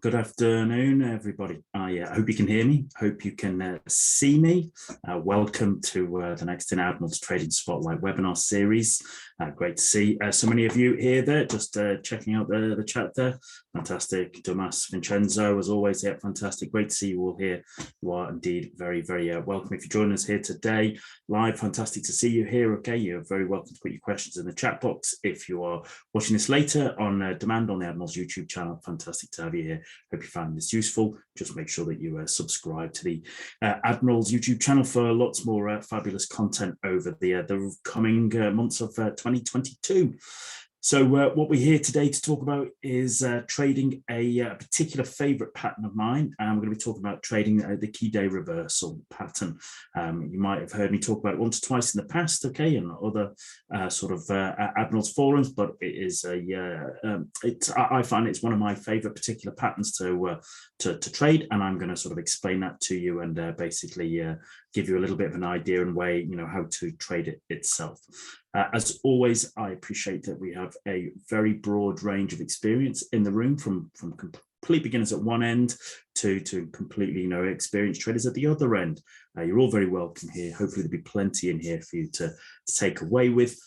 Good afternoon, everybody. I hope you can hear me. Hope you can see me. Welcome to the next in Admirals Trading Spotlight webinar series. Great to see so many of you here there, just checking out the chat there. Fantastic. Tomas, Vincenzo, as always, yeah, fantastic. Great to see you all here. You are indeed very, very welcome. If you join us here today live, fantastic to see you here. Okay, you're very welcome to put your questions in the chat box. If you are watching this later on demand on the Admirals YouTube channel, fantastic to have you here. Hope you found this useful. Just make sure that you subscribe to the Admirals YouTube channel for lots more fabulous content over the coming months of 2022. So what we're here today to talk about is trading a particular favorite pattern of mine. And we're going to be talking about trading the key day reversal pattern. You might have heard me talk about it once or twice in the past, okay, and other sort of Admirals forums, but it is I find it's one of my favorite particular patterns to trade, and I'm going to sort of explain that to you and basically give you a little bit of an idea and way, you know, how to trade it itself. As always, I appreciate that we have a very broad range of experience in the room, from complete beginners at one end to completely, you know, experienced traders at the other end. You're all very welcome here. Hopefully there'll be plenty in here for you to take away with.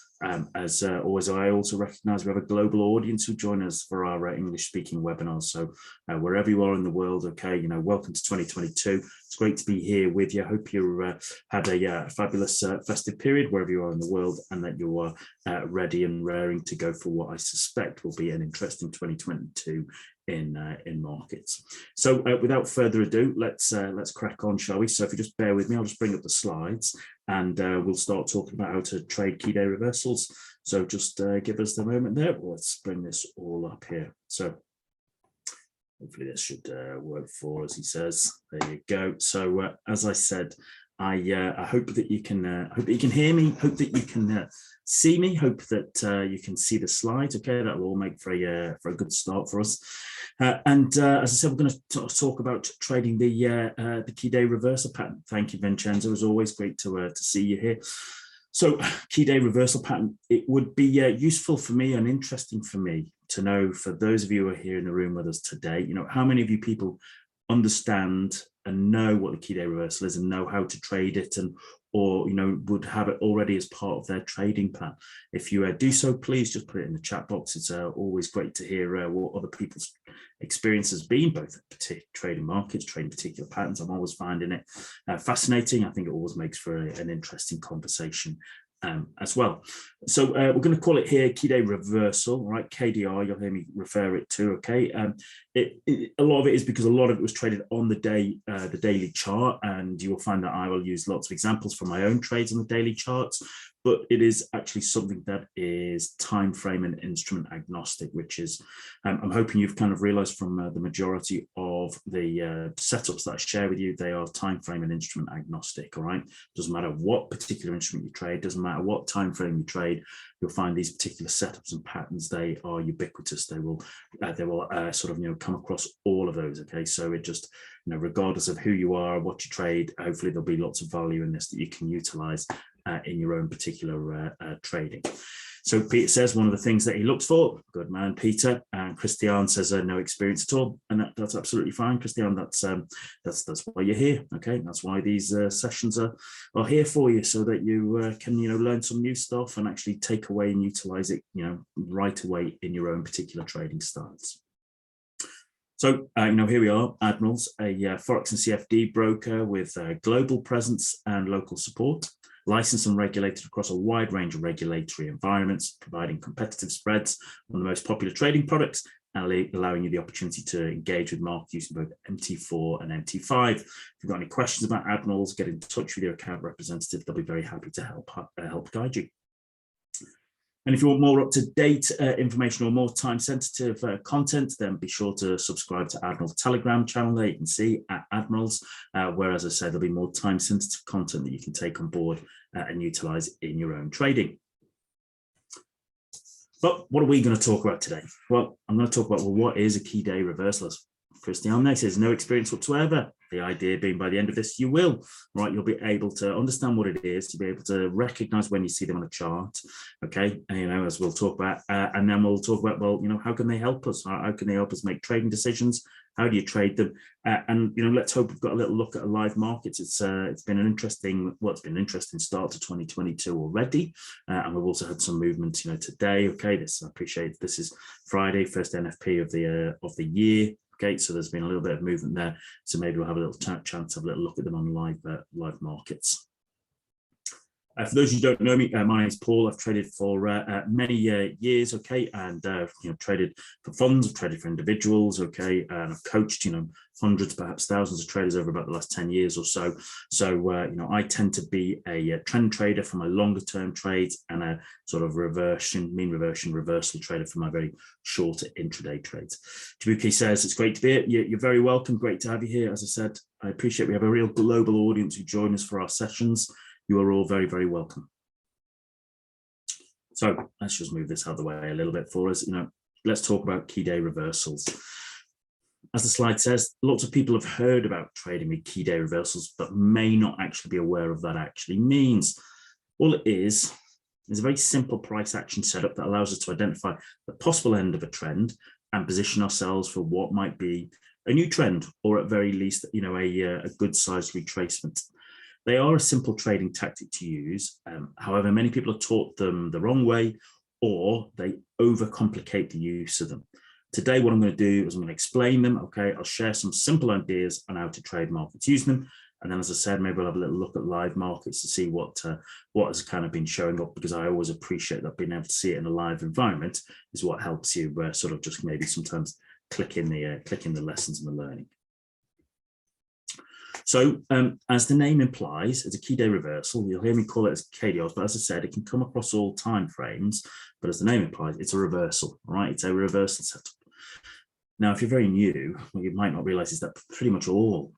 As always, I also recognize we have a global audience who join us for our English-speaking webinars. So wherever you are in the world, okay, you know, welcome to 2022. It's great to be here with you. I hope you had a fabulous festive period wherever you are in the world, and that you are ready and raring to go for what I suspect will be an interesting 2022 in markets. So without further ado, let's crack on, shall we? So if you just bear with me, I'll just bring up the slides and we'll start talking about how to trade key day reversals. So just give us the moment there. Let's bring this all up here. So hopefully this should work for us, he says. There you go. So as I said, I hope that you can hear me, hope that you can see me, hope that you can see the slides. Okay, that will all make for a good start for us. And as I said, we're going to talk about trading the key day reversal pattern. Thank you, Vincenzo. It was always great to see you here. So key day reversal pattern, it would be useful for me and interesting for me to know, for those of you who are here in the room with us today, you know, how many of you people understand and know what the key day reversal is and know how to trade it, and or you know would have it already as part of their trading plan. If you do so, please just put it in the chat box. It's always great to hear what other people's experience has been, both trading markets, trading particular patterns. I'm always finding it fascinating. I think it always makes for an interesting conversation as well. So we're going to call it here key day reversal, right? KDR, you'll hear me refer it to, okay? A lot of it is because a lot of it was traded on the daily chart, and you will find that I will use lots of examples from my own trades on the daily charts, but it is actually something that is time frame and instrument agnostic, which is, I'm hoping you've kind of realized from the majority of the setups that I share with you, they are time frame and instrument agnostic, all right? Doesn't matter what particular instrument you trade, doesn't matter what time frame you trade, you'll find these particular setups and patterns, they are ubiquitous. They will sort of, you know, come across all of those, okay? So it just, you know, regardless of who you are, what you trade, hopefully there'll be lots of value in this that you can utilize in your own particular trading. So Peter says one of the things that he looks for, good man, Peter. And Christian says no experience at all, and that's absolutely fine, Christian. That's why you're here, okay? That's why these sessions are here for you, so that you can, you know, learn some new stuff and actually take away and utilize it, you know, right away in your own particular trading styles. So, you know, here we are, Admirals, a Forex and CFD broker with global presence and local support, licensed and regulated across a wide range of regulatory environments, providing competitive spreads on the most popular trading products and allowing you the opportunity to engage with market using both MT4 and MT5. If you've got any questions about Admirals, get in touch with your account representative. They'll be very happy to help guide you. And if you want more up-to-date information or more time-sensitive content, then be sure to subscribe to Admiral's Telegram channel there. You can see at Admirals, where, as I said, there'll be more time-sensitive content that you can take on board and utilize in your own trading. But what are we going to talk about today? Well, I'm going to talk about, well, what is a key day reversal? As Christian next says, no experience whatsoever. The idea being by the end of this, you will, right? You'll be able to understand what it is. You'll be able to recognize when you see them on a chart, okay? And, you know, as we'll talk about, and then we'll talk about, well, you know, how can they help us? How can they help us make trading decisions? How do you trade them? And let's hope we've got a little look at a live markets. It's been an interesting, it's been an interesting start to 2022 already, and we've also had some movement, today. Okay, I appreciate this is Friday, first NFP of the year. Okay, so there's been a little bit of movement there. So maybe we'll have a little chance to have a little look at them on live markets. For those who don't know me, my name is Paul. I've traded for many years, okay, and traded for funds, I've traded for individuals, okay, and I've coached, hundreds, perhaps thousands of traders over about the last 10 years or so. So, I tend to be a trend trader for my longer term trades and a sort of mean reversion reversal trader for my very shorter intraday trades. Tabuki says, it's great to be here. You're very welcome. Great to have you here. As I said, I appreciate we have a real global audience who join us for our sessions. You are all very, very welcome. So let's just move this out of the way a little bit for us. Let's talk about key day reversals. As the slide says, lots of people have heard about trading with key day reversals, but may not actually be aware of what that actually means. All it is a very simple price action setup that allows us to identify the possible end of a trend and position ourselves for what might be a new trend, or at very least, a good sized retracement. They are a simple trading tactic to use. However, many people are taught them the wrong way, or they overcomplicate the use of them. Today, what I'm going to do is I'm going to explain them. Okay, I'll share some simple ideas on how to trade markets using them. And then, as I said, maybe we'll have a little look at live markets to see what has kind of been showing up, because I always appreciate that being able to see it in a live environment is what helps you sort of just maybe sometimes click in the lessons and the learning. So as the name implies, it's a key day reversal. You'll hear me call it as KDRs, but as I said, it can come across all time frames. But as the name implies, it's a reversal, all right? It's a reversal setup. Now, if you're very new, what you might not realize is that pretty much all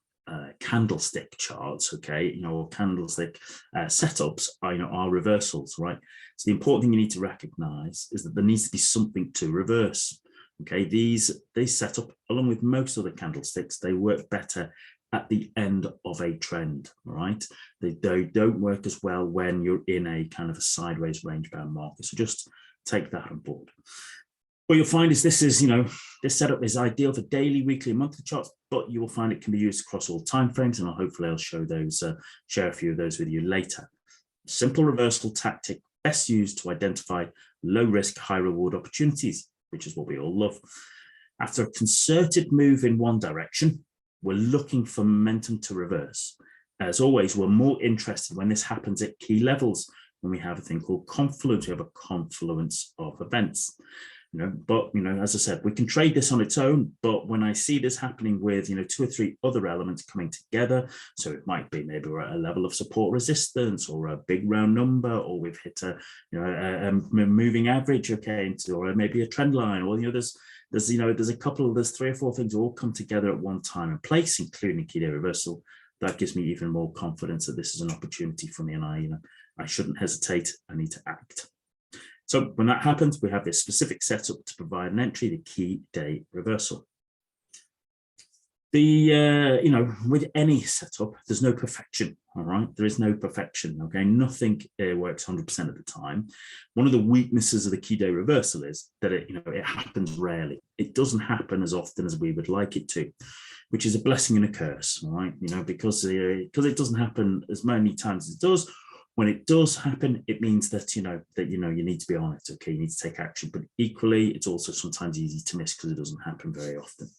candlestick charts, okay, or candlestick setups are reversals, right? So the important thing you need to recognize is that there needs to be something to reverse. Okay, these set up, along with most other candlesticks, they work better at the end of a trend, all right? They don't work as well when you're in a kind of a sideways range-bound market. So just take that on board. What you'll find is this setup is ideal for daily, weekly, and monthly charts, but you will find it can be used across all timeframes, and hopefully I'll show those, share a few of those with you later. Simple reversal tactic, best used to identify low-risk, high-reward opportunities, which is what we all love. After a concerted move in one direction, we're looking for momentum to reverse. As always, we're more interested when this happens at key levels, when we have a thing called confluence. We have a confluence of events. But as I said, we can trade this on its own, but when I see this happening with 2 or 3 other elements coming together, so it might be maybe we're at a level of support resistance, or a big round number, or we've hit a moving average, okay, or maybe a trend line, or there's 3 or 4 things all come together at one time and place, including key day reversal. That gives me even more confidence that this is an opportunity for me, and I shouldn't hesitate. I need to act. So when that happens, we have this specific setup to provide an entry, the key day reversal. With any setup, there's no perfection, all right? There is no perfection, okay? Nothing works 100% of the time. One of the weaknesses of the key day reversal is that it happens rarely. It doesn't happen as often as we would like it to, which is a blessing and a curse, all right? Because it doesn't happen as many times as it does. When it does happen, it means that you need to be on it, okay? You need to take action, but equally, it's also sometimes easy to miss because it doesn't happen very often.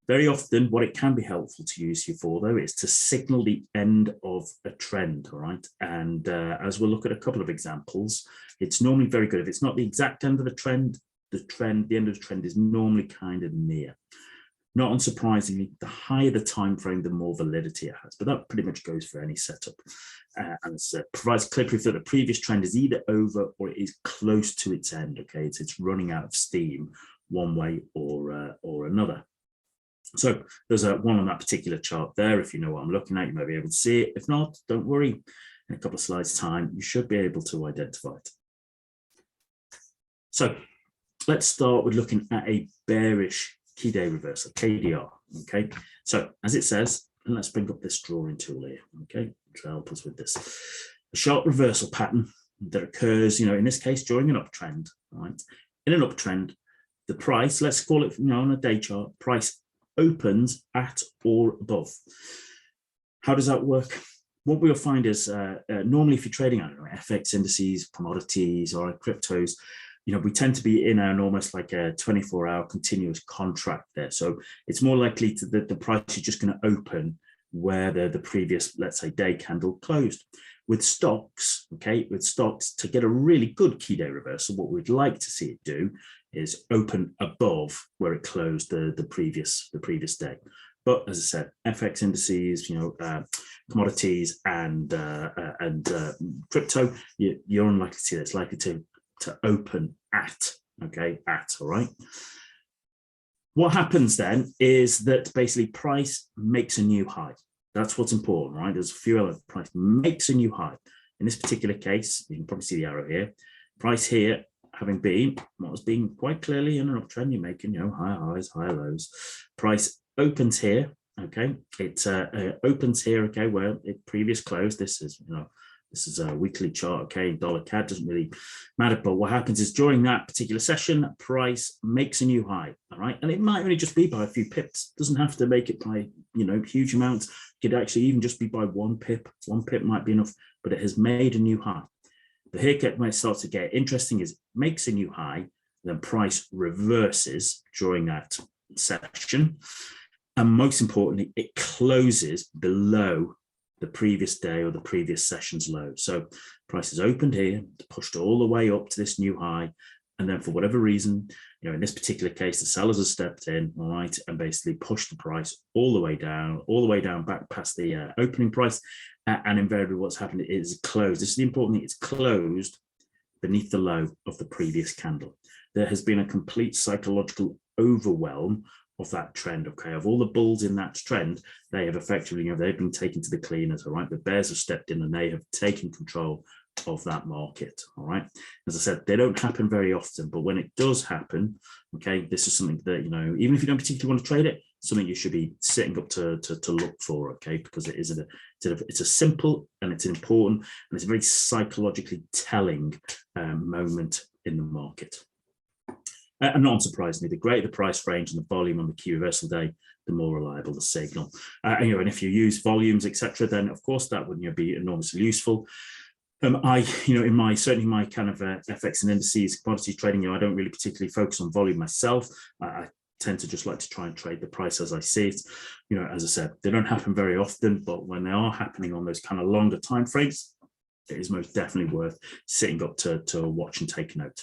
Very often, what it can be helpful to use you for, though, is to signal the end of a trend, all right? And as we'll look at a couple of examples, it's normally very good. If it's not the exact end of a trend, the end of the trend is normally kind of near. Not unsurprisingly, the higher the time frame, the more validity it has. But that pretty much goes for any setup. And it provides clear proof that the previous trend is either over or it is close to its end. Okay, it's running out of steam one way or another. So there's one on that particular chart there. If you know what I'm looking at, you might be able to see it. If not, don't worry. In a couple of slides' time, you should be able to identify it. So let's start with looking at a bearish key day reversal, KDR. Okay, so as it says, and let's bring up this drawing tool here. Okay, to help us with this, a sharp reversal pattern that occurs, in this case, during an uptrend. Right, in an uptrend, the price, let's call it, on a day chart, price opens at or above. How does that work? What we'll find is normally if you're trading, I don't know, FX indices, commodities, or cryptos, we tend to be in an almost like a 24-hour continuous contract there. So it's more likely that the price is just going to open where the previous, let's say, day candle closed. With stocks, to get a really good key day reversal, what we'd like to see it do is open above where it closed the previous day. But as I said, FX indices, commodities and crypto, you're unlikely to see that. It's likely to open at, all right. What happens then is that basically price makes a new high. That's what's important, right? There's a few elements. Price makes a new high. In this particular case, you can probably see the arrow here. Price here, having been what has been quite clearly in an uptrend, you're making higher highs, higher lows. Price opens here. It opens here. Where it previous closed. This is a weekly chart. Dollar CAD doesn't really matter, but what happens is during that particular session, price makes a new high. All right, and it might only just be by a few pips. Doesn't have to make it by huge amounts. It could actually even just be by 1 pip. 1 pip might be enough, but it has made a new high. The haircut when it starts to get interesting is it makes a new high, then price reverses during that session. And most importantly, it closes below the previous day or the previous session's low. So price has opened here, pushed all the way up to this new high. And then for whatever reason, in this particular case, the sellers have stepped in, all right, and basically pushed the price all the way down back past the opening price. And invariably what's happened is closed. This is the important thing. It's closed beneath the low of the previous candle. There has been a complete psychological overwhelm of that trend, of all the bulls in that trend, they have effectively, they've been taken to the cleaners, all right? The bears have stepped in and they have taken control of that market, all right? As I said, they don't happen very often, but when it does happen, this is something that, even if you don't particularly want to trade it, something you should be sitting up to look for, because it is it's a simple and it's important and it's a very psychologically telling moment in the market. And not unsurprisingly, the greater the price range and the volume on the key reversal day, the more reliable the signal. And if you use volumes, etc., then of course that would be enormously useful. Certainly my kind of FX and indices, commodities trading, I don't really particularly focus on volume myself. I tend to just like to try and trade the price as I see it. As I said, they don't happen very often, but when they are happening on those kind of longer time frames, it is most definitely worth sitting up to watch and take note.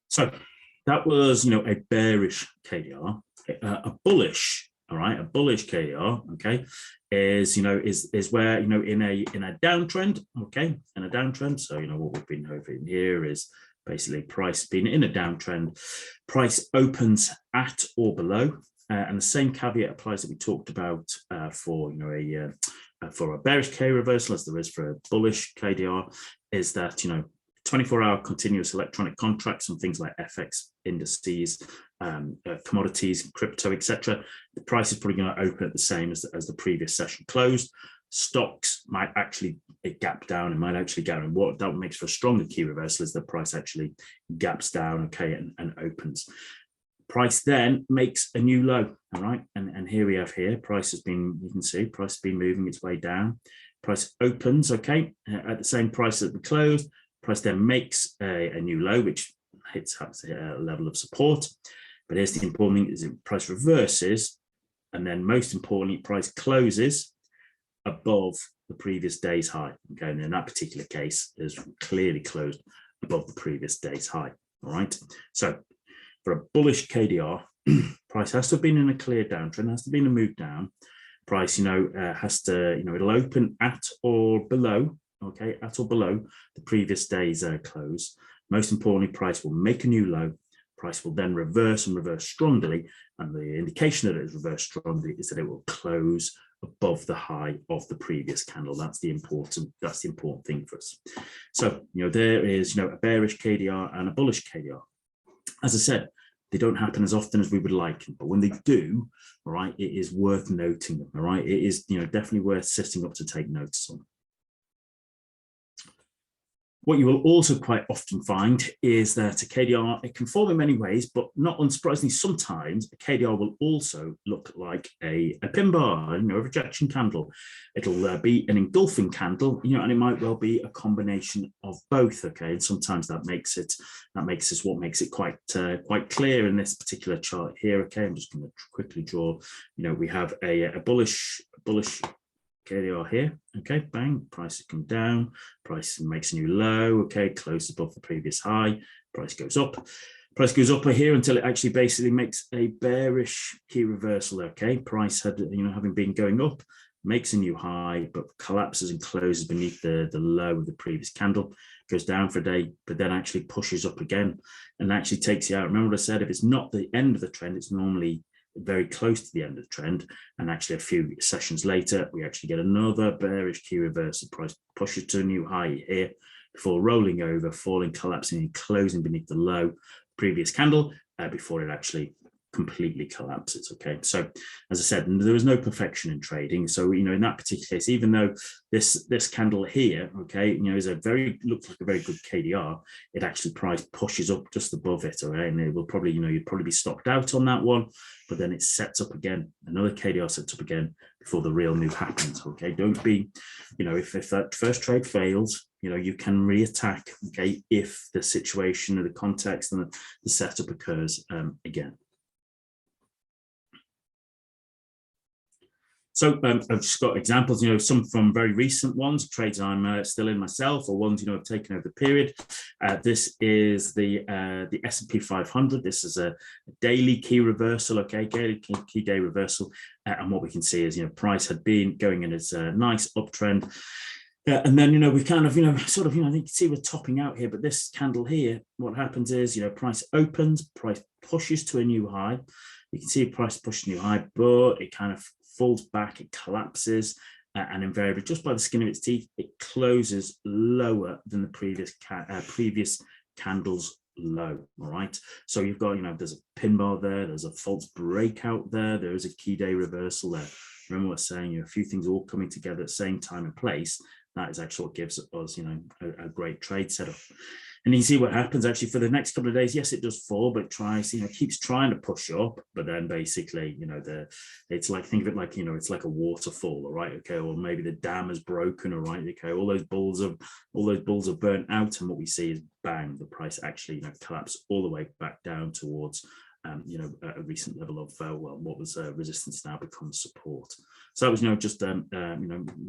So that was, a bearish KDR. A bullish, all right, a bullish KDR, is where, in a downtrend, in a downtrend. So, what we've been over in here is basically price being in a downtrend, price opens at or below, and the same caveat applies that we talked about for, for a bearish K reversal as there is for a bullish KDR, is that, 24-hour continuous electronic contracts on things like FX indices, commodities, crypto, etc. The price is probably going to open at the same as the previous session closed. Stocks might actually gap down and might actually go. And what that makes for a stronger key reversal is the price actually gaps down, and opens. Price then makes a new low, all right? And here we have price has been, you can see, price has been moving its way down. Price opens, at the same price that we closed. Price then makes a new low, which hits a level of support. But here's the important thing: is that price reverses, and then most importantly, price closes above the previous day's high. And in that particular case, is clearly closed above the previous day's high. All right. So for a bullish KDR, price has to have been in a clear downtrend, has to be in a move down. Price, has to, it'll open at or below. At or below the previous day's close. Most importantly, price will make a new low. Price will then reverse and reverse strongly, and the indication that it is reversed strongly is that it will close above the high of the previous candle. That's the important thing for us. So there is a bearish KDR and a bullish KDR. As I said, they don't happen as often as we would like, but when they do, all right, it is worth noting them. All right, it is definitely worth sitting up to take notice on. What you will also quite often find is that a KDR, it can form in many ways, but not unsurprisingly, sometimes a KDR will also look like a pin bar, a rejection candle. It'll be an engulfing candle, and it might well be a combination of both. Okay, and sometimes that makes it what makes it quite clear in this particular chart here. Okay, I'm just going to quickly draw. We have a bullish KDR here. Okay, bang, price has come down, price makes a new low. Okay, close above the previous high, price goes up here until it actually basically makes a bearish key reversal. Okay, price had, having been going up, makes a new high, but collapses and closes beneath the low of the previous candle, goes down for a day, but then actually pushes up again and actually takes you out. Remember what I said, if it's not the end of the trend, it's normally very close to the end of the trend, and actually a few sessions later we actually get another bearish key reversal. Price pushes to a new high here before rolling over, falling, collapsing, and closing beneath the low previous candle before it actually completely collapses. Okay, so as I said, there is no perfection in trading. So in that particular case, even though this candle here, okay, is looks like a very good KDR, it actually price pushes up just above it. All right, and it will probably you'd probably be stopped out on that one, but then it sets up again, another KDR sets up again before the real move happens. Okay, don't be, if that first trade fails, you can reattack. Okay, if the situation or the context and the setup occurs again. So I've just got examples, some from very recent ones, trades I'm still in myself, or ones, I've taken over the period. This is the S&P 500. This is a daily key reversal, okay, key day reversal. And what we can see is, price had been going in its nice uptrend. And then, we kind of, I think you can see we're topping out here, but this candle here, what happens is, price opens, price pushes to a new high. You can see price pushing a new high, but it kind of falls back, it collapses, and invariably, just by the skin of its teeth, it closes lower than the previous candle's low. All right, so you've got, there's a pin bar there, there's a false breakout there, there is a key day reversal there. Remember what I was saying, a few things all coming together at the same time and place. That is actually what gives us, a great trade setup. And you see what happens actually for the next couple of days. Yes, it does fall, but it tries, keeps trying to push up. But then basically, it's like, think of it like, it's like a waterfall, all right? Okay, or maybe the dam is broken, all right? Okay, all those bulls are burnt out, and what we see is bang, the price actually collapse all the way back down towards a recent level of what was resistance now becomes support. So that was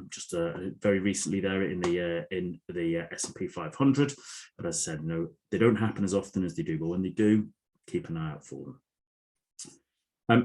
just very recently there in the S&P 500. But as I said, they don't happen as often as they do, but when they do, keep an eye out for them.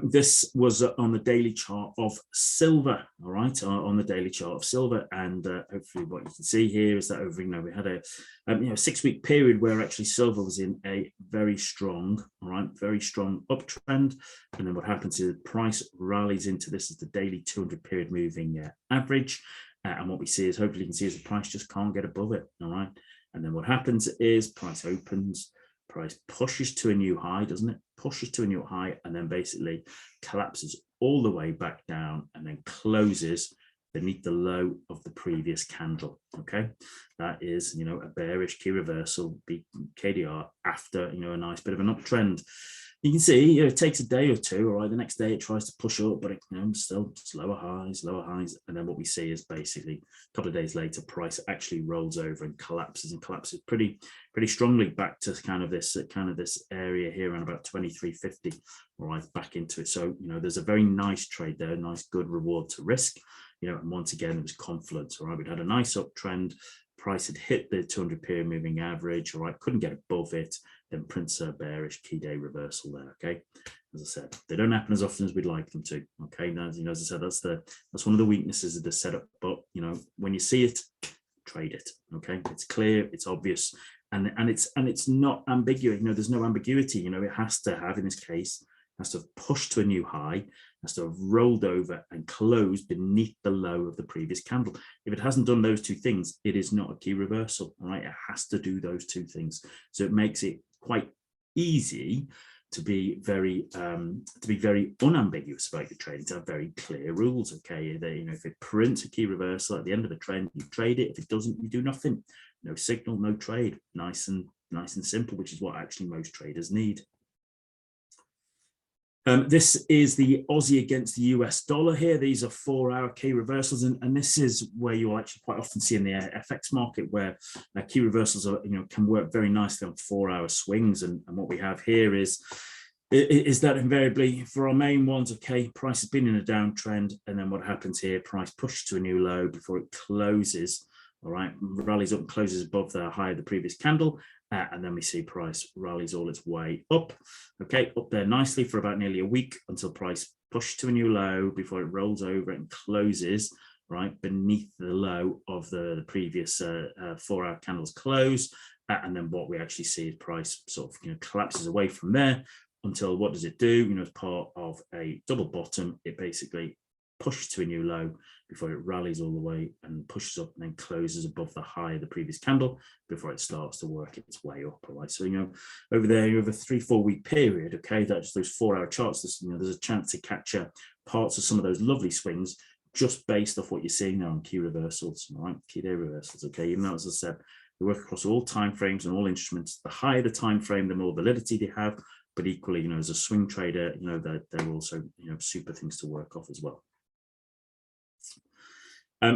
This was on the daily chart of silver, all right, on the daily chart of silver, and hopefully what you can see here is that over, we had a 6-week period where actually silver was in a very strong, all right, very strong uptrend, and then what happens is the price rallies into this is the daily 200 period moving average, and what we see is, hopefully you can see, is the price just can't get above it, all right, and then what happens is price opens, price pushes to a new high, doesn't it? Pushes to a new high and then basically collapses all the way back down and then closes beneath the low of the previous candle. Okay, that is, a bearish key reversal, KDR after, a nice bit of an uptrend. You can see, it takes a day or two, all right, the next day it tries to push up, but it, still just lower highs, and then what we see is basically a couple of days later, price actually rolls over and collapses pretty strongly back to kind of this area here around about 23.50, all right, back into it. So, there's a very nice trade there, nice good reward to risk, and once again, it was confluence, all right, we'd had a nice uptrend, price had hit the 200 period moving average, all right, couldn't get above it, then prints a bearish key day reversal there. Okay, as I said, they don't happen as often as we'd like them to. Okay, now, as I said, that's one of the weaknesses of the setup, but when you see it, trade it. Okay, it's clear, it's obvious, and it's not ambiguous. There's no ambiguity. It has to have, in this case, has to have pushed to a new high, has to have rolled over and closed beneath the low of the previous candle. If it hasn't done those two things, it is not a key reversal. All right, it has to do those two things. So it makes it quite easy to be very unambiguous about your trading, to have very clear rules. Okay, if it prints a key reversal at the end of the trend, you trade it. If it doesn't, you do nothing. no signal, no trade. Nice and simple, which is what actually most traders need. This is the Aussie against the US dollar here. These are 4-hour key reversals, and this is where you'll actually quite often see in the FX market where key reversals are, can work very nicely on 4-hour swings. And what we have here is that invariably for our main ones, okay, price has been in a downtrend, and then what happens here, price pushes to a new low before it closes. All right, rallies up and closes above the high of the previous candle. And then we see price rallies all its way up, okay, up there nicely for about nearly a week until price pushes to a new low before it rolls over and closes right beneath the low of the previous 4-hour candle's close. And then what we actually see is price sort of collapses away from there until what does it do? As part of a double bottom, it basically pushes to a new low before it rallies all the way and pushes up and then closes above the high of the previous candle before it starts to work its way up. All right, so over there over a 3-4 week period, okay, that's those 4-hour charts. There's a chance to capture parts of some of those lovely swings just based off what you're seeing now on key reversals. All right, key day reversals. Okay, even though, as I said, they work across all time frames and all instruments. The higher the time frame, the more validity they have. But equally, as a swing trader, they're also super things to work off as well.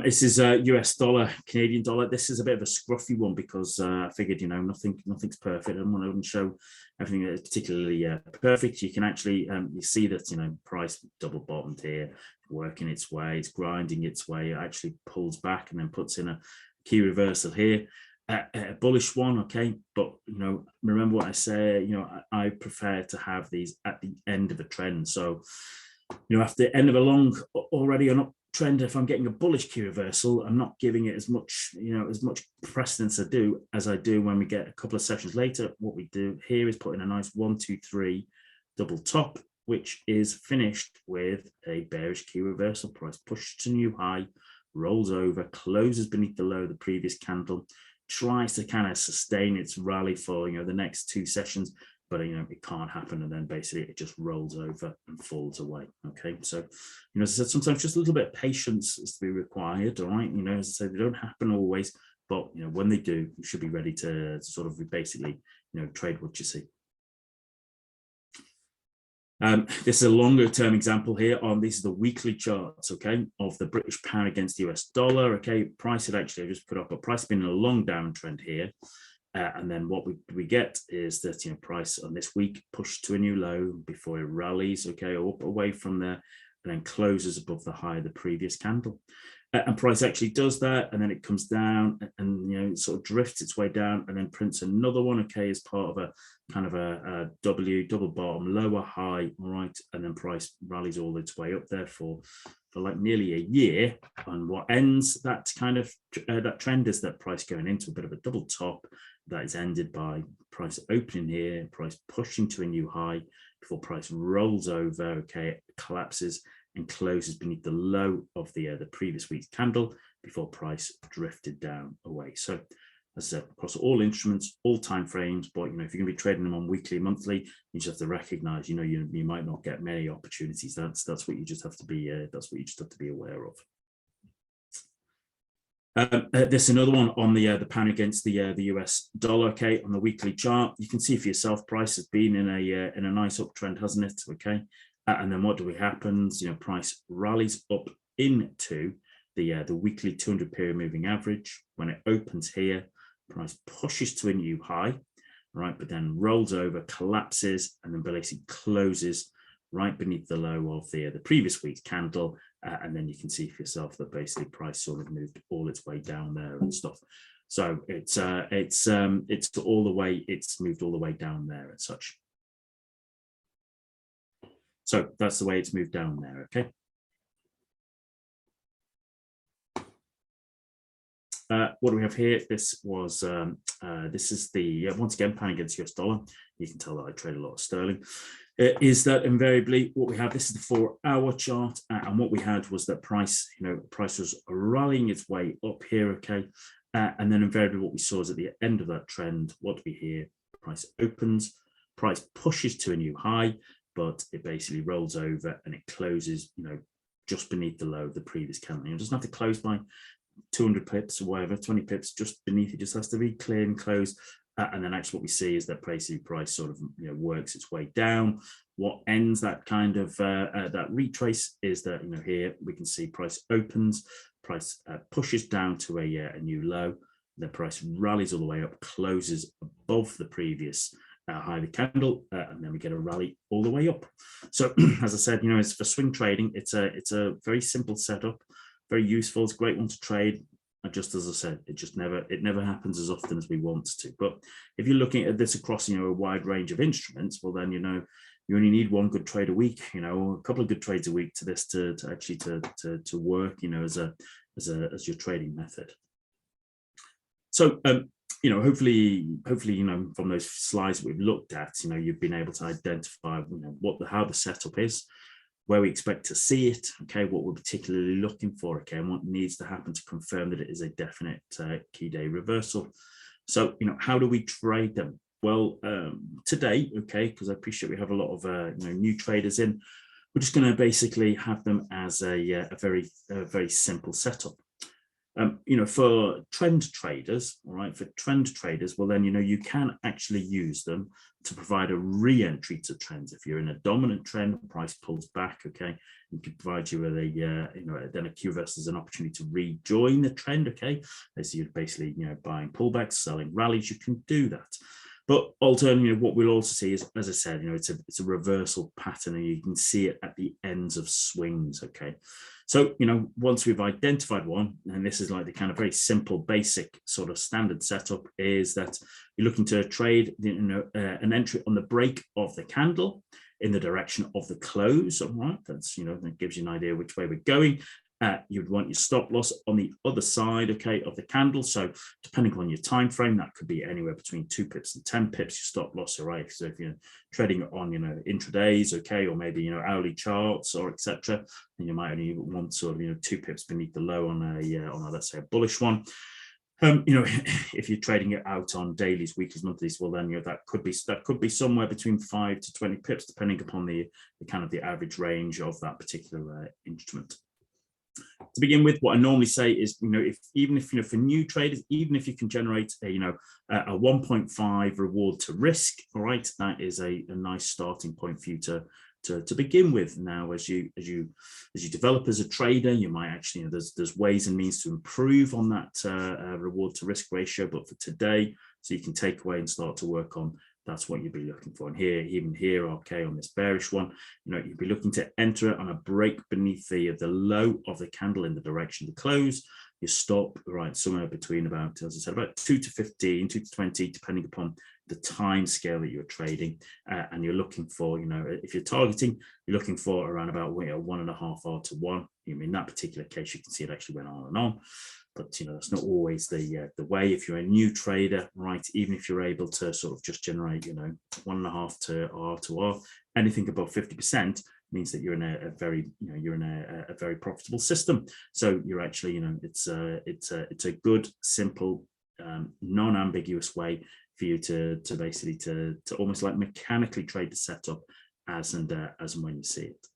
This is US dollar, Canadian dollar. This is a bit of a scruffy one because I figured, nothing's perfect. I wouldn't show everything that is particularly perfect. You can actually, you see that, price double bottomed here, working its way, it's grinding its way. It actually pulls back and then puts in a key reversal here. A bullish one, okay, but remember what I say, I prefer to have these at the end of a trend. So, after the end of a long already an uptrend, if I'm getting a bullish key reversal, I'm not giving it as much, as much precedence as I do when we get a couple of sessions later. What we do here is put in a nice 1, 2, 3 double top, which is finished with a bearish key reversal. Price pushes to new high, rolls over, closes beneath the low of the previous candle, tries to kind of sustain its rally for the next 2 sessions, but it can't happen, and then basically it just rolls over and falls away. Okay, so as I said, sometimes just a little bit of patience is to be required. All right, as I said, they don't happen always, but when they do, you should be ready to sort of basically trade what you see. This is a longer term example here on these are the weekly charts, okay, of the British pound against the US dollar. Okay, price had actually, I just put up a price been in a long downtrend here, and then what we get is that price on this week pushed to a new low before it rallies, okay, up away from there and then closes above the high of the previous candle. And price actually does that, and then it comes down and sort of drifts its way down and then prints another one, okay, as part of a kind of a double bottom, lower high, all right, and then price rallies all its way up there for like nearly a year. And what ends that kind of that trend is that price going into a bit of a double top that is ended by price opening here, price pushing to a new high before price rolls over, okay, it collapses and closes beneath the low of the previous week's candle before price drifted down away. So as I said, across all instruments, all time frames, but if you're going to be trading them on weekly, monthly, you just have to recognize, you might not get many opportunities. That's what you just have to be. That's what you just have to be aware of. There's another one on the pound against the US dollar. Okay, on the weekly chart, you can see for yourself, price has been in a nice uptrend, hasn't it? Okay. And then what do we happen? Price rallies up into the weekly 200 period moving average. When it opens here, price pushes to a new high, right? But then rolls over, collapses, and then basically closes right beneath the low of the previous week's candle. And then you can see for yourself that basically price sort of moved all its way down there and stuff. So it's all the way, it's moved all the way down there and such. So that's the way it's moved down there, okay? What do we have here? This is the, once again, pound against US dollar. You can tell that I trade a lot of sterling. Is that invariably what we have? This is the 4-hour chart. And what we had was that price, price was rallying its way up here, okay? And then invariably what we saw is at the end of that trend, what do we hear? Price opens, price pushes to a new high, but it basically rolls over and it closes, just beneath the low of the previous candle. It doesn't have to close by 200 pips or whatever, 20 pips just beneath it, just has to be clear and close. And then actually what we see is that price sort of works its way down. What ends that kind of that retrace is that here we can see price opens, price pushes down to a new low, the price rallies all the way up, closes above the previous high of the candle, and then we get a rally all the way up. So as I said, it's for swing trading. It's a very simple setup, very useful. It's a great one to trade. Just as I said, it never happens as often as we want to. But if you're looking at this across a wide range of instruments, well then you only need one good trade a week, or a couple of good trades a week to this to actually to work, as your trading method. So hopefully from those slides that we've looked at, you've been able to identify how the setup is, where we expect to see it, okay, what we're particularly looking for, okay, and what needs to happen to confirm that it is a definite key day reversal. So, how do we trade them? Well, today, okay, because I appreciate we have a lot of new traders in, we're just going to basically have them as a very simple setup. For trend traders, all right, well then, you can actually use them to provide a re-entry to trends. If you're in a dominant trend, price pulls back, okay, you can provide you with then a key reversal as an opportunity to rejoin the trend, okay, as you're basically, buying pullbacks, selling rallies, you can do that. But alternatively, what we'll also see is, as I said, it's a reversal pattern, and you can see it at the ends of swings, okay. So, once we've identified one, and this is like the kind of very simple, basic sort of standard setup, is that you're looking to trade, an entry on the break of the candle in the direction of the close. All right, that's, that gives you an idea which way we're going. You'd want your stop loss on the other side, okay, of the candle. So depending on your time frame, that could be anywhere between 2 pips and 10 pips, your stop loss, all right. So if you're trading on, intradays, okay, or maybe, hourly charts or etc., then you might only want sort of, 2 pips beneath the low on a let's say a bullish one. If you're trading it out on dailies, weeklies, monthlies, well then that could be somewhere between 5 to 20 pips, depending upon the kind of the average range of that particular instrument. To begin with, what I normally say is, even if for new traders, even if you can generate a 1.5 reward to risk, all right, that is a nice starting point for you to begin with. Now, as you develop as a trader, you might actually, there's ways and means to improve on that reward to risk ratio. But for today, so you can take away and start to work on, that's what you'd be looking for. And even here, okay, on this bearish one, you'd be looking to enter it on a break beneath the low of the candle in the direction of the close. You stop, right, somewhere between about, as I said, about 2 to 15, 2 to 20, depending upon the time scale that you're trading. And you're looking for, if you're targeting, you're looking for around about 1.5 R to 1. In that particular case, you can see it actually went on and on. But that's not always the way. If you're a new trader, right, even if you're able to sort of just generate 1.5 to R, anything above 50% means that you're in a very a very profitable system. So you're actually it's a good, simple, non-ambiguous way for you to basically to almost like mechanically trade the setup as and when you see it.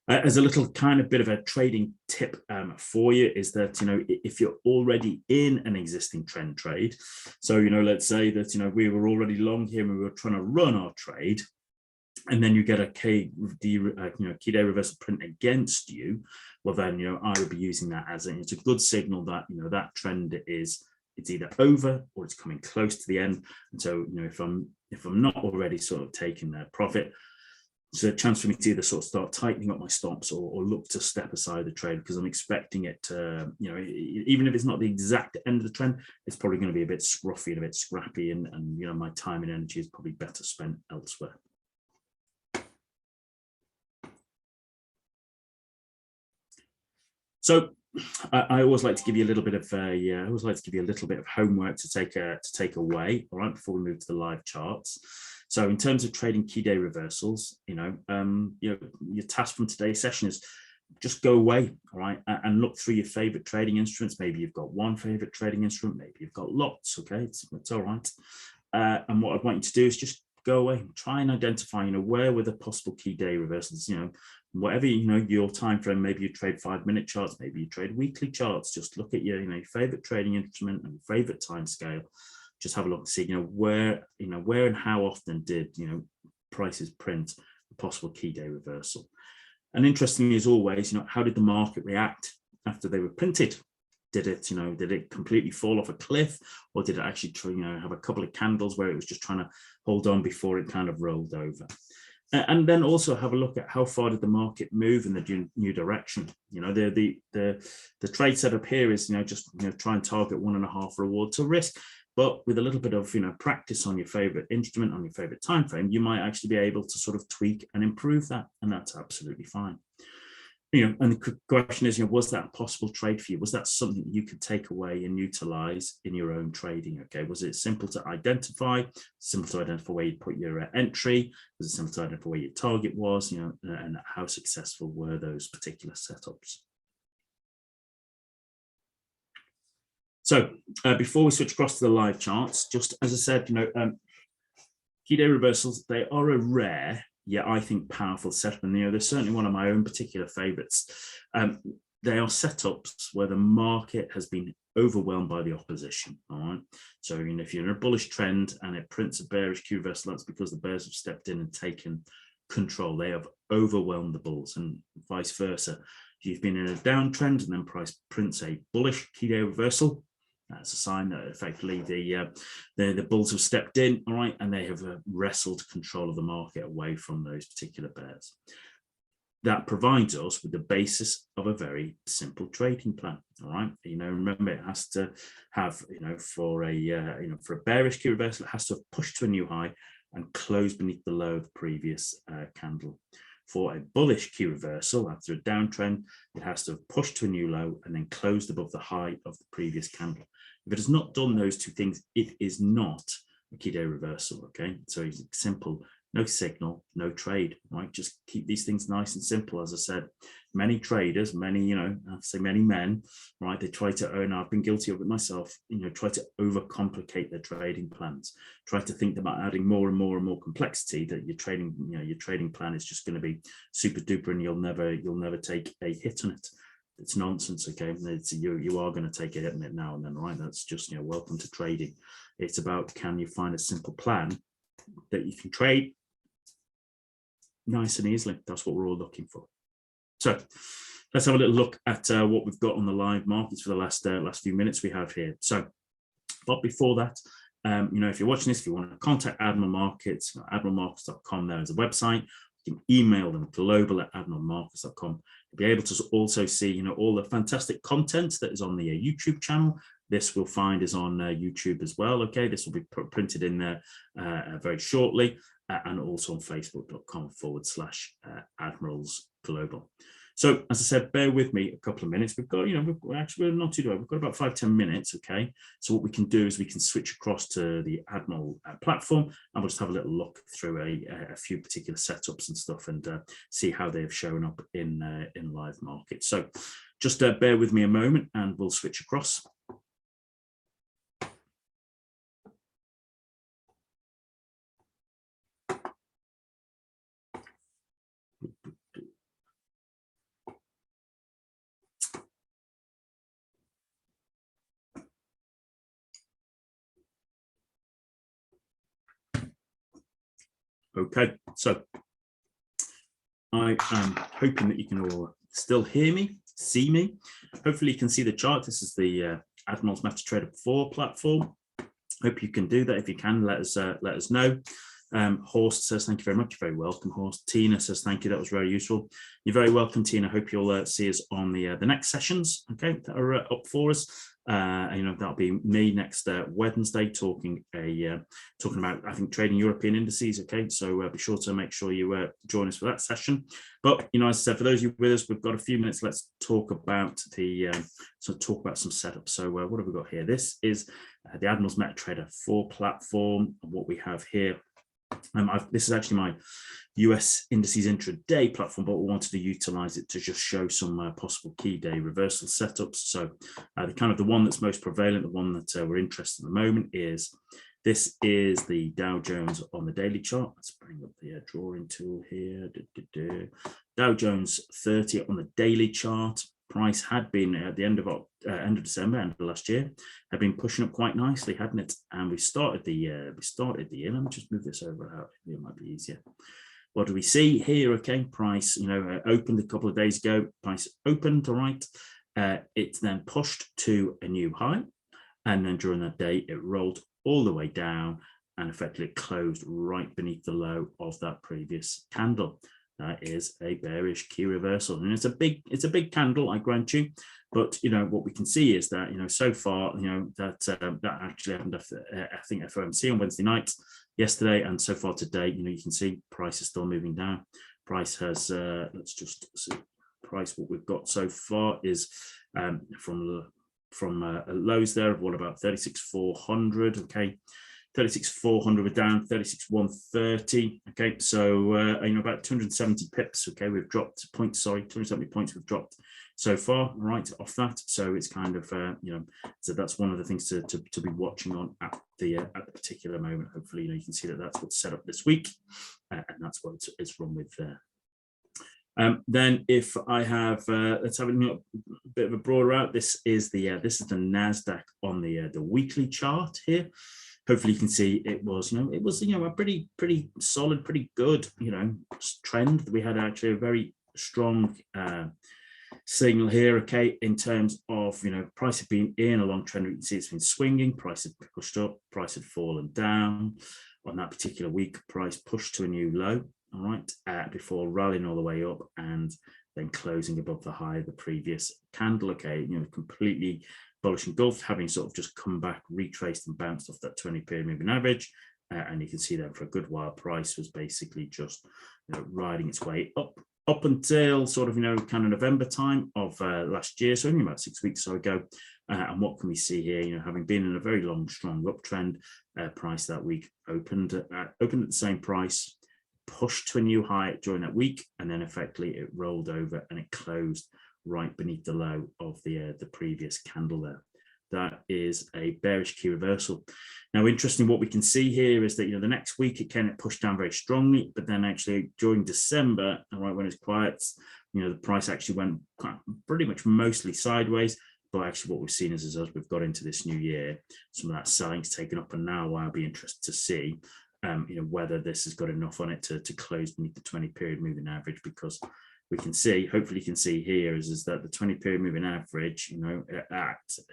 As a little kind of bit of a trading tip for you is that, if you're already in an existing trend trade, so, let's say that, we were already long here and we were trying to run our trade, and then you get a key day reversal print against you, well, then, I would be using that as it's a good signal that, that trend it's either over or it's coming close to the end. And so, if I'm not already sort of taking that profit, it's a chance for me to either sort of start tightening up my stops or look to step aside the trade, because I'm expecting it to, even if it's not the exact end of the trend, it's probably going to be a bit scruffy and a bit scrappy, and my time and energy is probably better spent elsewhere. So I always like to give you a little bit of homework to take away, all right, before we move to the live charts. So in terms of trading key day reversals, your task from today's session is just go away, all right, and look through your favorite trading instruments. Maybe you've got one favorite trading instrument, maybe you've got lots, okay, it's all right. And what I'd want you to do is just go away, try and identify, where were the possible key day reversals, whatever, your time frame. Maybe you trade 5-minute charts, maybe you trade weekly charts. Just look at your, your favorite trading instrument and favorite time scale. Just have a look and see, where and how often did, prices print a possible key day reversal. And interestingly, as always, how did the market react after they were printed? Did it completely fall off a cliff, or did it actually, have a couple of candles where it was just trying to hold on before it kind of rolled over? And then also have a look at how far did the market move in the new direction. The trade setup here is, just try and target 1.5 reward to risk. But with a little bit of practice on your favorite instrument, on your favorite time frame, you might actually be able to sort of tweak and improve that, and that's absolutely fine. And the question is, was that a possible trade for you? Was that something you could take away and utilize in your own trading? Okay, was it simple to identify? Simple to identify where you put your entry? Was it simple to identify where your target was? And how successful were those particular setups? So before we switch across to the live charts, just as I said, key day reversals, they are a rare, yet I think powerful setup. And they're certainly one of my own particular favorites. They are setups where the market has been overwhelmed by the opposition. All right. So if you're in a bullish trend and it prints a bearish key reversal, that's because the bears have stepped in and taken control. They have overwhelmed the bulls, and vice versa. If you've been in a downtrend and then price prints a bullish key day reversal, that's a sign that effectively the bulls have stepped in, all right, and they have wrestled control of the market away from those particular bears. That provides us with the basis of a very simple trading plan. All right, remember, it has to have, for a bearish key reversal, it has to have pushed to a new high and closed beneath the low of the previous candle. For a bullish key reversal after a downtrend, it has to have pushed to a new low and then closed above the high of the previous candle. If it has not done those two things, it is not a key day reversal. Okay, so it's simple. No signal, no trade, right? Just keep these things nice and simple. As I said, many traders, many, I say many men, right? They try to own, I've been guilty of it myself, try to overcomplicate their trading plans, try to think about adding more and more and more complexity, that your trading plan is just going to be super duper and you'll never take a hit on it. It's nonsense. Okay, you are going to take a hit on it now and then, right? That's just, welcome to trading. It's about, can you find a simple plan that you can trade nice and easily? That's what we're all looking for. So let's have a little look at what we've got on the live markets for the last few minutes we have here. So, but before that, if you're watching this, if you want to contact Admiral Markets, admiralmarkets.com, there is a website. You can email them global@admiralmarkets.com. You'll be able to also see, all the fantastic content that is on the YouTube channel. This we'll find is on YouTube as well. Okay, this will be printed in there very shortly, and also on facebook.com/Admirals Global. So as I said, bear with me a couple of minutes. We've got, we're not too bad. We've got about 5-10 minutes. Okay, so what we can do is we can switch across to the Admiral platform, and we'll just have a little look through a few particular setups and stuff, and see how they have shown up in live markets. So just bear with me a moment, and we'll switch across. Okay, so I am hoping that you can all still hear me, see me. Hopefully you can see the chart. This is the Admirals MetaTrader 4 platform. Hope you can do that. If you can, let us know. Horst says, thank you very much. You're very welcome, Horst. Tina says, thank you. That was very useful. You're very welcome, Tina. Hope you'll see us on the next sessions, okay, that are up for us. That'll be me next Wednesday talking about, I think, trading European indices. Okay, so be sure to make sure you join us for that session. But as I said, for those of you with us, we've got a few minutes. Let's talk about some setups. So what have we got here? This is the Admirals MetaTrader 4 platform. And what we have here. This is actually my US indices intraday platform, but we wanted to utilize it to just show some possible key day reversal setups. So the one that's most prevalent, the one that we're interested in at the moment, is This is the Dow Jones on the daily chart. Let's bring up the drawing tool here. Dow Jones 30 on the daily chart. Price had been at the end of December, end of last year, had been pushing up quite nicely, hadn't it? And we started the year. Let me just move this over out. It might be easier. What do we see here? Okay, price, opened a couple of days ago. Price opened, all right. It's then pushed to a new high, and then during that day, it rolled all the way down and effectively closed right beneath the low of that previous candle. That is a bearish key reversal, and it's a big candle, I grant you. But what we can see is that so far that actually happened I think FOMC on Wednesday night yesterday, and so far today you can see price is still moving down. Price has let's just see price. What we've got so far is from lows there of what about 36,400. Okay, 36,400 we're down, 36,130. Okay, so about 270 pips. Okay, we've dropped 270 points we've dropped so far, right off that. So it's kind of so that's one of the things to be watching on at the particular moment. Hopefully you can see that that's what's set up this week, and that's what it's run with there. Then if I have let's have a bit of a broader out. This is the Nasdaq on the weekly chart here. Hopefully you can see it was a pretty solid, pretty good trend. We had actually a very strong signal here, okay, in terms of price had been in a long trend. You can see it's been swinging. Price had pushed up, price had fallen down. On that particular week, price pushed to a new low, all right, before rallying all the way up and then closing above the high of the previous candle. Okay, completely bullish engulfed, having sort of just come back, retraced and bounced off that 20-period moving average, and you can see that for a good while price was basically just riding its way up until sort of kind of November time of last year, so only about 6 weeks or so ago. And what can we see here? Having been in a very long, strong uptrend, price that week opened at the same price, pushed to a new high during that week, and then effectively it rolled over and it closed right beneath the low of the previous candle there. That is a bearish key reversal. Now, interesting, what we can see here is that the next week it pushed down very strongly, but then actually during December, right when it's quiet, the price actually went pretty much mostly sideways. But actually what we've seen is as we've got into this new year, some of that selling's taken up, and now I'll be interested to see whether this has got enough on it to close beneath the 20-period moving average, because we can see, hopefully you can see here, is that the 20-period moving average,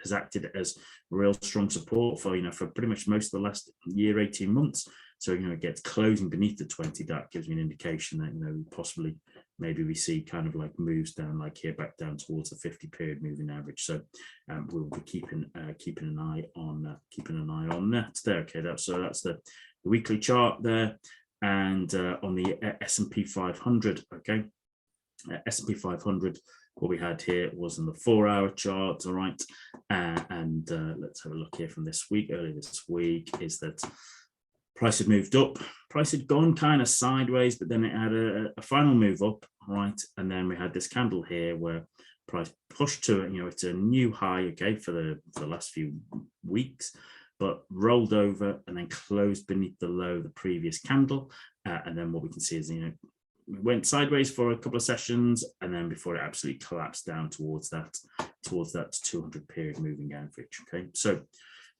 has acted as real strong support for pretty much most of the last year, 18 months. So it gets closing beneath the 20. That gives me an indication that possibly maybe we see kind of like moves down, like here, back down towards the 50-period moving average. So we'll be keeping an eye on that there. Okay, that's the weekly chart there, and on the S&P 500. Okay. S&P 500, what we had here was in the 4-hour chart, all right, and let's have a look here from this week. Earlier this week is that price had moved up, price had gone kind of sideways, but then it had a final move up, right, and then we had this candle here where price pushed to it's a new high, okay, for the last few weeks, but rolled over and then closed beneath the low of the previous candle, and then what we can see is we went sideways for a couple of sessions, and then before it absolutely collapsed down towards that 200-period moving average. Okay, so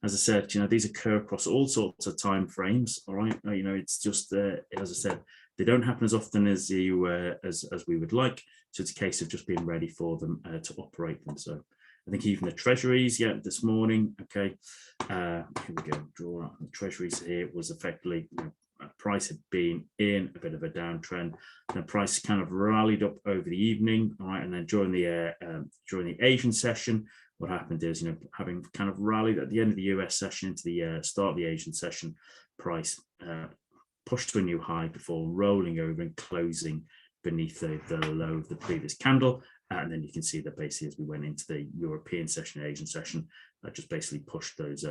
as I said, these occur across all sorts of time frames. All right, it's just as I said, they don't happen as often as we would like. So it's a case of just being ready for them to operate them. So I think even the treasuries, this morning. Okay, here we go. Draw up the treasuries here was effectively. Price had been in a bit of a downtrend. The price kind of rallied up over the evening, all right, and then during the Asian session, what happened is, having kind of rallied at the end of the US session into the start of the Asian session, price pushed to a new high before rolling over and closing beneath the low of the previous candle. And then you can see that basically as we went into the European session, Asian session, that just basically pushed those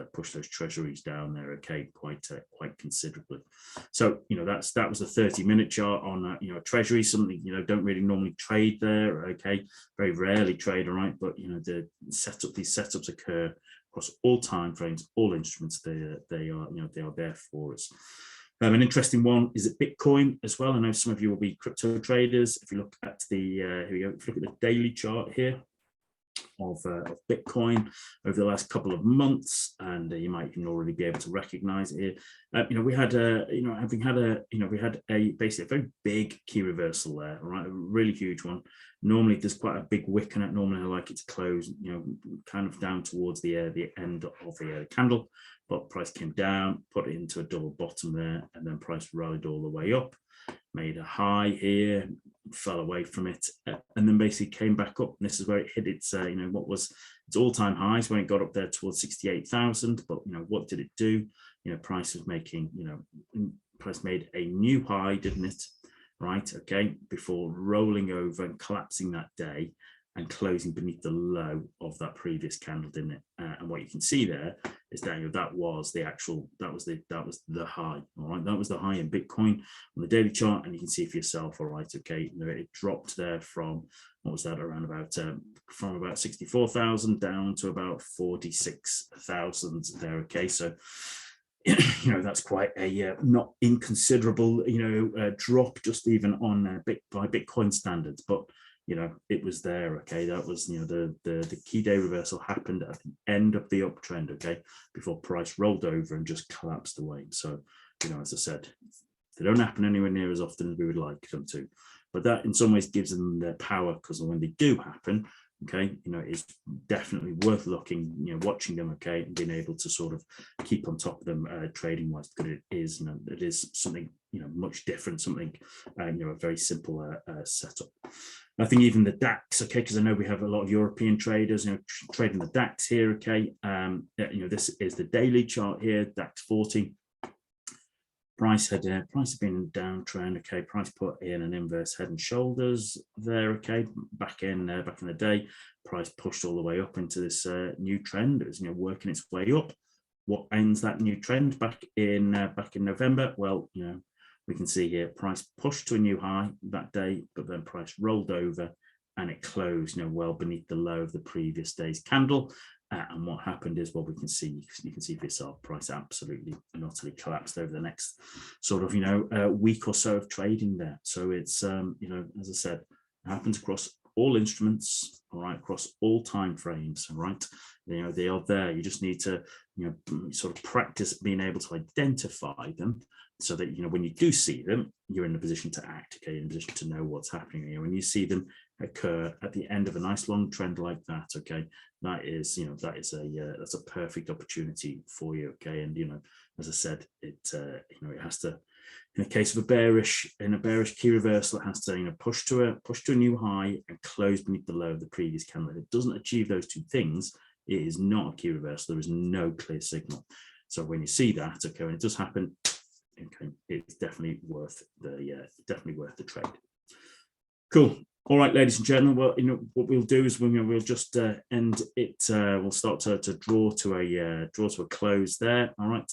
treasuries down there, okay, quite considerably. So that was a 30-minute chart on treasury, something don't really normally trade there, okay, very rarely trade, all right, but these setups occur across all time frames, all instruments. They are there for us. An interesting one is at Bitcoin as well. I know some of you will be crypto traders. If you look at the here we go. If you look at the daily chart here of Bitcoin over the last couple of months, and you might even already be able to recognize it here. We had we had a basically a very big key reversal there, right? A really huge one. Normally there's quite a big wick in it. Normally I like it to close, kind of down towards the end of the candle, but price came down, put it into a double bottom there, and then price rallied all the way up, made a high here, fell away from it, and then basically came back up. And this is where it hit its what was its all-time highs when it got up there towards 68,000. But what did it do? Price was making price made a new high, didn't it? Right, okay, before rolling over and collapsing that day and closing beneath the low of that previous candle, didn't it? And what you can see there is that that was the high. All right, that was the high in Bitcoin on the daily chart, and you can see for yourself. All right, okay, it dropped there from what was that, around about from about 64,000 down to about 46,000 there. Okay, so that's quite a not inconsiderable drop, just even on by Bitcoin standards, but it was there. Okay, that was the key day reversal happened at the end of the uptrend, okay, before price rolled over and just collapsed away. So as I said, they don't happen anywhere near as often as we would like them to, but that in some ways gives them their power, because when they do happen, okay, it's definitely worth looking, watching them, okay, and being able to sort of keep on top of them trading wise, because it is something much different, something a very simple setup. I think even the DAX, okay, because I know we have a lot of European traders, trading the DAX here, okay. This is the daily chart here, DAX 40. Price had been in downtrend, okay. Price put in an inverse head and shoulders there, okay. Back in the day, price pushed all the way up into this new trend. It was working its way up. What ends that new trend back in November? Well, we can see here price pushed to a new high that day, but then price rolled over and it closed well beneath the low of the previous day's candle. And what happened is, well, you can see for yourself, price absolutely and utterly collapsed over the next sort of week or so of trading there. So it's as I said, it happens across all instruments, all right, across all time frames, all right. They are there. You just need to sort of practice being able to identify them, so that when you do see them, you're in a position to act, okay, in a position to know what's happening. When you see them occur at the end of a nice long trend like that, okay, that's a perfect opportunity for you, okay. And as I said, it has to, in the case of a bearish key reversal, it has to push to a new high and close beneath the low of the previous candle. If it doesn't achieve those two things, it is not a key reversal. There is no clear signal. So when you see that, okay, when it does happen, okay, it's definitely worth the trade. Cool. All right, ladies and gentlemen. Well, what we'll do is we'll just end it. We'll start to draw to a close there. All right.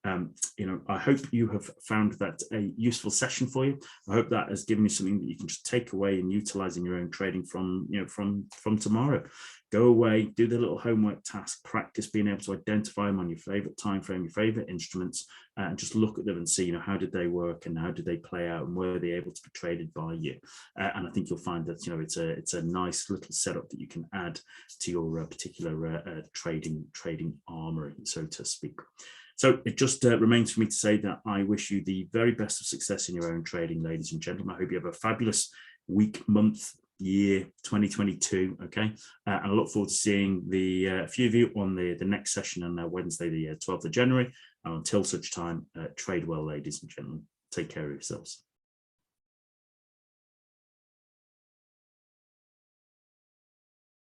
I hope you have found that a useful session for you. I hope that has given you something that you can just take away and utilize in your own trading from tomorrow. Go away, do the little homework task, practice being able to identify them on your favorite time frame, your favorite instruments, and just look at them and see, how did they work and how did they play out and were they able to be traded by you? And I think you'll find that it's a nice little setup that you can add to your particular trading armory, so to speak. So it just remains for me to say that I wish you the very best of success in your own trading, ladies and gentlemen. I hope you have a fabulous week, month, year 2022, okay. And I look forward to seeing a few of you on the next session on Wednesday, the 12th of January. And until such time, trade well, ladies and gentlemen. Take care of yourselves.